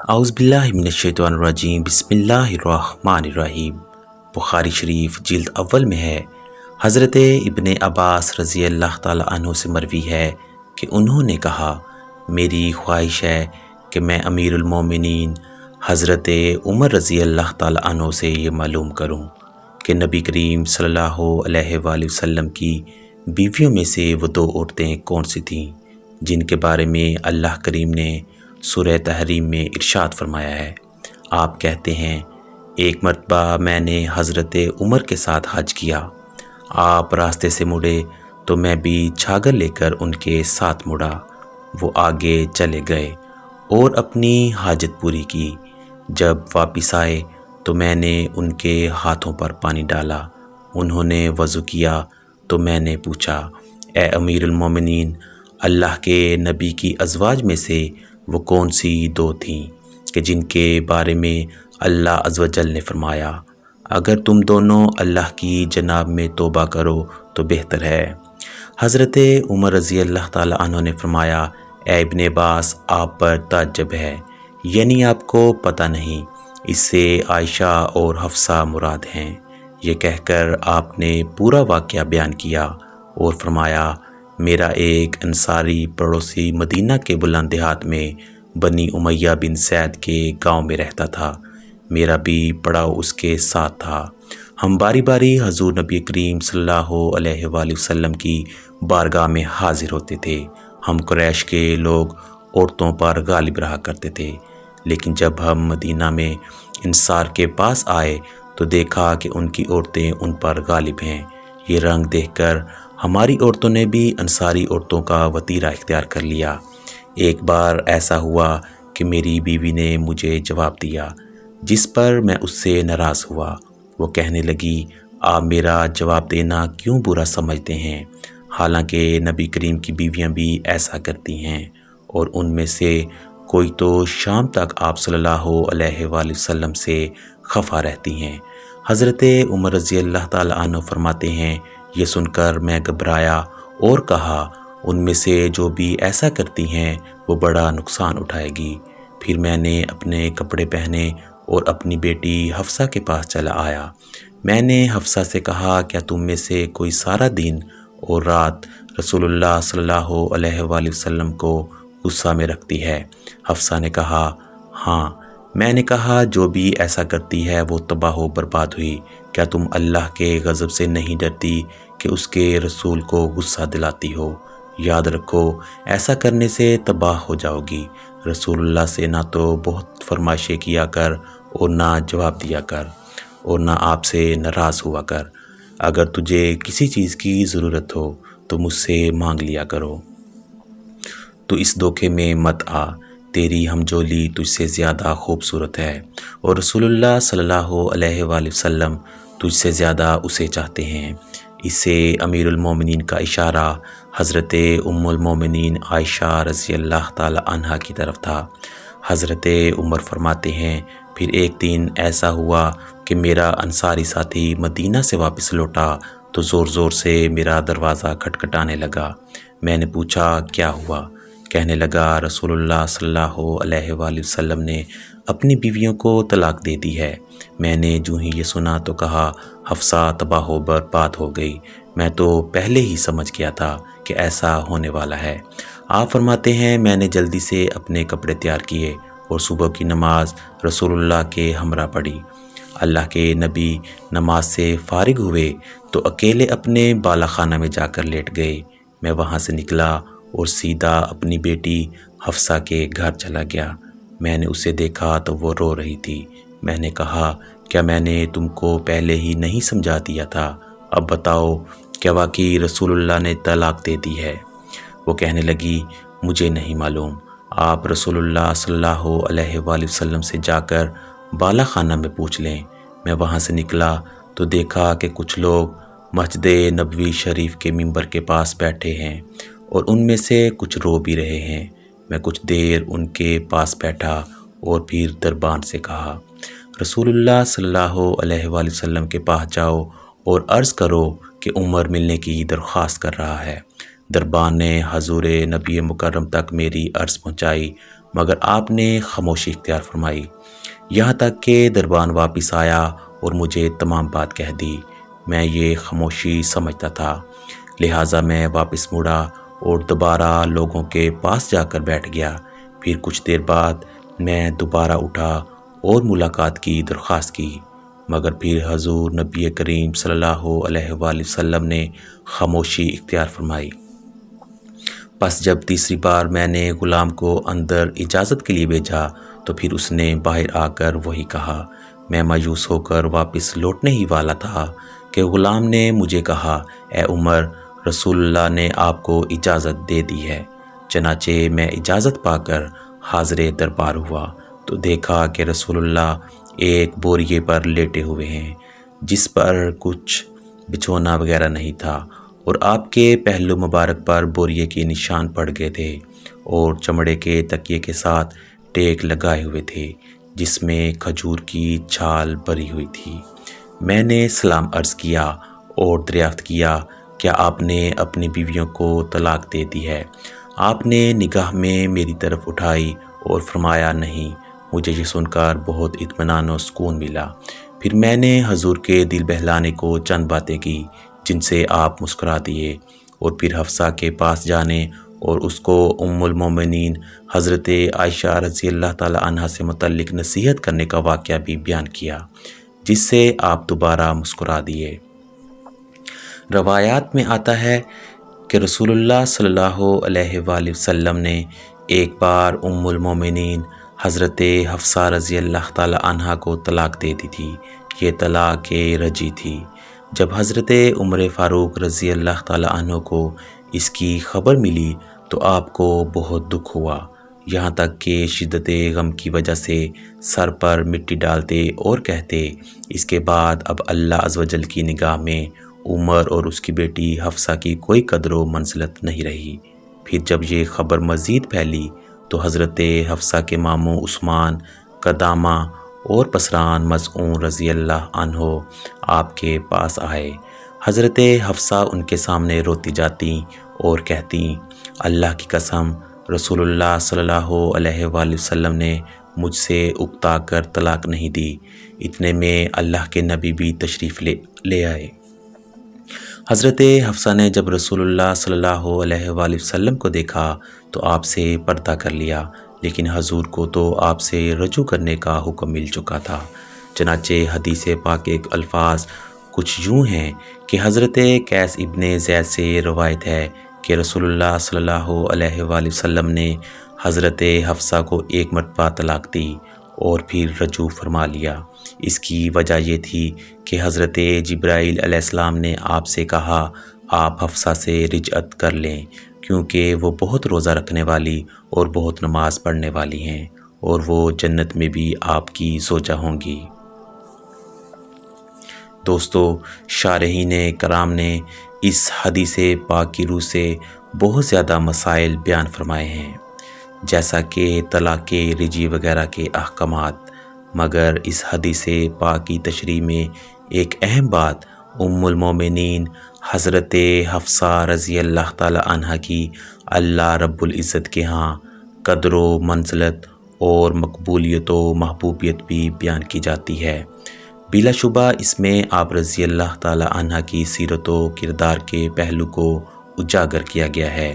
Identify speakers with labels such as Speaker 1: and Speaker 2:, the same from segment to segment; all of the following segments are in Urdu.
Speaker 1: اعوذ باللہ من الشیطان الرجیم، بسم اللہ الرحمن الرحیم۔ بخاری شریف جلد اول میں ہے، حضرت ابن عباس رضی اللہ تعالیٰ عنہ سے مروی ہے کہ انہوں نے کہا، میری خواہش ہے کہ میں امیر المومنین حضرت عمر رضی اللہ تعالیٰ عنہ سے یہ معلوم کروں کہ نبی کریم صلی اللہ علیہ وآلہ وسلم کی بیویوں میں سے وہ دو عورتیں کون سی تھیں جن کے بارے میں اللہ کریم نے سورہ تحریم میں ارشاد فرمایا ہے۔ آپ کہتے ہیں، ایک مرتبہ میں نے حضرت عمر کے ساتھ حج کیا، آپ راستے سے مڑے تو میں بھی چھاگر لے کر ان کے ساتھ مڑا۔ وہ آگے چلے گئے اور اپنی حاجت پوری کی۔ جب واپس آئے تو میں نے ان کے ہاتھوں پر پانی ڈالا، انہوں نے وضو کیا تو میں نے پوچھا، اے امیر المومنین، اللہ کے نبی کی ازواج میں سے وہ کون سی دو تھیں کہ جن کے بارے میں اللہ عز و جل نے فرمایا، اگر تم دونوں اللہ کی جناب میں توبہ کرو تو بہتر ہے۔ حضرت عمر رضی اللہ تعالیٰ عنہ نے فرمایا، اے ابن عباس، آپ پر تعجب ہے، یعنی آپ کو پتہ نہیں، اس سے عائشہ اور حفصہ مراد ہیں۔ یہ کہہ کر آپ نے پورا واقعہ بیان کیا اور فرمایا، میرا ایک انصاری پڑوسی مدینہ کے بلند دیہات میں بنی امیہ بن سعد کے گاؤں میں رہتا تھا، میرا بھی پڑاؤ اس کے ساتھ تھا۔ ہم باری باری حضور نبی کریم صلی اللہ علیہ وآلہ وسلم کی بارگاہ میں حاضر ہوتے تھے۔ ہم قریش کے لوگ عورتوں پر غالب رہا کرتے تھے، لیکن جب ہم مدینہ میں انصار کے پاس آئے تو دیکھا کہ ان کی عورتیں ان پر غالب ہیں۔ یہ رنگ دیکھ کر ہماری عورتوں نے بھی انصاری عورتوں کا وطیرہ اختیار کر لیا۔ ایک بار ایسا ہوا کہ میری بیوی نے مجھے جواب دیا جس پر میں اس سے ناراض ہوا۔ وہ کہنے لگی، آپ میرا جواب دینا کیوں برا سمجھتے ہیں؟ حالانکہ نبی کریم کی بیویاں بھی ایسا کرتی ہیں، اور ان میں سے کوئی تو شام تک آپ صلی اللہ علیہ وآلہ وسلم سے خفا رہتی ہیں۔ حضرت عمر رضی اللہ تعالیٰ عنہ فرماتے ہیں، یہ سن کر میں گھبرایا اور کہا، ان میں سے جو بھی ایسا کرتی ہیں وہ بڑا نقصان اٹھائے گی۔ پھر میں نے اپنے کپڑے پہنے اور اپنی بیٹی حفصہ کے پاس چلا آیا۔ میں نے حفصہ سے کہا، کیا تم میں سے کوئی سارا دن اور رات رسول اللہ صلی اللہ علیہ وآلہ وسلم کو غصہ میں رکھتی ہے؟ حفصہ نے کہا، ہاں۔ میں نے کہا، جو بھی ایسا کرتی ہے وہ تباہ و برباد ہوئی۔ کیا تم اللہ کے غضب سے نہیں ڈرتی کہ اس کے رسول کو غصہ دلاتی ہو؟ یاد رکھو، ایسا کرنے سے تباہ ہو جاؤ گی۔ رسول اللہ سے نہ تو بہت فرمائشیں کیا کر اور نہ جواب دیا کر، اور نہ آپ سے ناراض ہوا کر۔ اگر تجھے کسی چیز کی ضرورت ہو تو مجھ سے مانگ لیا کرو، تو اس دھوکے میں مت آ، تیری ہمجولی تجھ سے زیادہ خوبصورت ہے، اور رسول اللہ صلی اللہ علیہ وآلہ وسلم تجھ سے زیادہ اسے چاہتے ہیں۔ اس سے امیر المومنین کا اشارہ حضرت ام المومنین عائشہ رضی اللہ تعالی عنہا کی طرف تھا۔ حضرت عمر فرماتے ہیں، پھر ایک دن ایسا ہوا کہ میرا انصاری ساتھی مدینہ سے واپس لوٹا تو زور زور سے میرا دروازہ کھٹکھٹانے لگا۔ میں نے پوچھا، کیا ہوا؟ کہنے لگا، رسول اللہ صلی اللہ علیہ وآلہ وسلم نے اپنی بیویوں کو طلاق دے دی ہے۔ میں نے جو ہی یہ سنا تو کہا، حفصہ تباہ و برباد ہو گئی۔ میں تو پہلے ہی سمجھ گیا تھا کہ ایسا ہونے والا ہے۔ آپ فرماتے ہیں، میں نے جلدی سے اپنے کپڑے تیار کیے اور صبح کی نماز رسول اللہ کے ہمراہ پڑھی۔ اللہ کے نبی نماز سے فارغ ہوئے تو اکیلے اپنے بالا خانہ میں جا کر لیٹ گئے۔ میں وہاں سے نکلا اور سیدھا اپنی بیٹی حفصہ کے گھر چلا گیا۔ میں نے اسے دیکھا تو وہ رو رہی تھی۔ میں نے کہا، کیا میں نے تم کو پہلے ہی نہیں سمجھا دیا تھا؟ اب بتاؤ، کیا واقعی رسول اللہ نے طلاق دے دی ہے؟ وہ کہنے لگی، مجھے نہیں معلوم، آپ رسول اللہ صلی اللہ علیہ وآلہ وسلم سے جا کر بالا خانہ میں پوچھ لیں۔ میں وہاں سے نکلا تو دیکھا کہ کچھ لوگ مسجد نبوی شریف کے ممبر کے پاس بیٹھے ہیں، اور ان میں سے کچھ رو بھی رہے ہیں۔ میں کچھ دیر ان کے پاس بیٹھا اور پھر دربان سے کہا، رسول اللہ صلی اللہ علیہ وآلہ وسلم کے پاس جاؤ اور عرض کرو کہ عمر ملنے کی درخواست کر رہا ہے۔ دربان نے حضور نبی مکرم تک میری عرض پہنچائی۔ مگر آپ نے خاموشی اختیار فرمائی، یہاں تک کہ دربان واپس آیا اور مجھے تمام بات کہہ دی۔ میں یہ خاموشی سمجھتا تھا، لہٰذا میں واپس مڑا اور دوبارہ لوگوں کے پاس جا کر بیٹھ گیا۔ پھر کچھ دیر بعد میں دوبارہ اٹھا اور ملاقات کی درخواست کی، مگر پھر حضور نبی کریم صلی اللہ علیہ وآلہ وسلم نے خاموشی اختیار فرمائی۔ پس جب تیسری بار میں نے غلام کو اندر اجازت کے لیے بھیجا تو پھر اس نے باہر آ کر وہی کہا۔ میں مایوس ہو کر واپس لوٹنے ہی والا تھا کہ غلام نے مجھے کہا، اے عمر، رسول اللہ نے آپ کو اجازت دے دی ہے۔ چنانچہ میں اجازت پا کر حاضر دربار ہوا تو دیکھا کہ رسول اللہ ایک بوریے پر لیٹے ہوئے ہیں جس پر کچھ بچھونا وغیرہ نہیں تھا، اور آپ کے پہلو مبارک پر بوریے کے نشان پڑ گئے تھے اور چمڑے کے تکیے کے ساتھ ٹیک لگائے ہوئے تھے جس میں کھجور کی چھال بھری ہوئی تھی۔ میں نے سلام عرض کیا اور دریافت کیا، کیا آپ نے اپنی بیویوں کو طلاق دے دی ہے؟ آپ نے نگاہ میں میری طرف اٹھائی اور فرمایا، نہیں۔ مجھے یہ سن کر بہت اطمینان و سکون ملا۔ پھر میں نے حضور کے دل بہلانے کو چند باتیں کی جن سے آپ مسکرا دیے، اور پھر حفصہ کے پاس جانے اور اس کو ام المومنین حضرت عائشہ رضی اللہ تعالی عنہا سے متعلق نصیحت کرنے کا واقعہ بھی بیان کیا، جس سے آپ دوبارہ مسکرا دیے۔ روایات میں آتا ہے کہ رسول اللہ صلی اللہ علیہ وآلہ وسلم نے ایک بار ام المومنین حضرت حفصہ رضی اللہ تعالی عنہا کو طلاق دے دی تھی۔ یہ طلاق رجعی تھی۔ جب حضرت عمر فاروق رضی اللہ تعالی عنہ کو اس کی خبر ملی تو آپ کو بہت دکھ ہوا، یہاں تک کہ شدت غم کی وجہ سے سر پر مٹی ڈالتے اور کہتے، اس کے بعد اب اللہ عز و جل کی نگاہ میں عمر اور اس کی بیٹی حفصہ کی کوئی قدر و منزلت نہیں رہی۔ پھر جب یہ خبر مزید پھیلی تو حضرت حفصہ کے ماموں عثمان، قدامہ اور پسران مظعون رضی اللہ عنہ آپ کے پاس آئے۔ حضرت حفصہ ان کے سامنے روتی جاتی اور کہتی، اللہ کی قسم، رسول اللہ صلی اللہ علیہ وآلہ وسلم نے مجھ سے اکتا کر طلاق نہیں دی۔ اتنے میں اللہ کے نبی بھی تشریف لے آئے۔ حضرت حفصہ نے جب رسول اللہ صلی اللہ علیہ وآلہ وسلم کو دیکھا تو آپ سے پردہ کر لیا، لیکن حضور کو تو آپ سے رجوع کرنے کا حکم مل چکا تھا۔ چنانچہ حدیث پاک کے الفاظ کچھ یوں ہیں کہ حضرت قیس ابن زید سے روایت ہے کہ رسول اللہ صلی اللہ علیہ وآلہ وسلم نے حضرت حفصہ کو ایک مرتبہ طلاق دی اور پھر رجوع فرما لیا۔ اس کی وجہ یہ تھی کہ حضرت جبرائیل علیہ السلام نے آپ سے کہا، آپ حفصہ سے رجعت کر لیں، کیونکہ وہ بہت روزہ رکھنے والی اور بہت نماز پڑھنے والی ہیں، اور وہ جنت میں بھی آپ کی زوجہ ہوں گی۔ دوستو، شارحین کرام نے اس حدیث پاک کی روح سے بہت زیادہ مسائل بیان فرمائے ہیں، جیسا کہ طلاق رجعی وغیرہ کے احکامات، مگر اس حدیث پاک کی تشریح میں ایک اہم بات ام المومنین حضرت حفصہ رضی اللہ تعالی عنہا کی اللہ رب العزت کے ہاں قدر و منزلت اور مقبولیت و محبوبیت بھی بیان کی جاتی ہے۔ بلا شبہ اس میں آپ رضی اللہ تعالی عنہا کی سیرت و کردار کے پہلو کو اجاگر کیا گیا ہے۔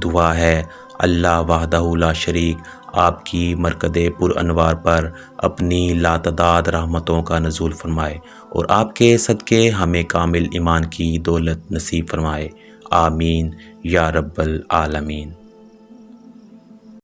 Speaker 1: دعا ہے اللہ وحدہ لا شریک آپ کی مرکز پر انوار پر اپنی لاتعداد رحمتوں کا نزول فرمائے اور آپ کے صدقے ہمیں کامل ایمان کی دولت نصیب فرمائے۔ آمین یا رب العالمین۔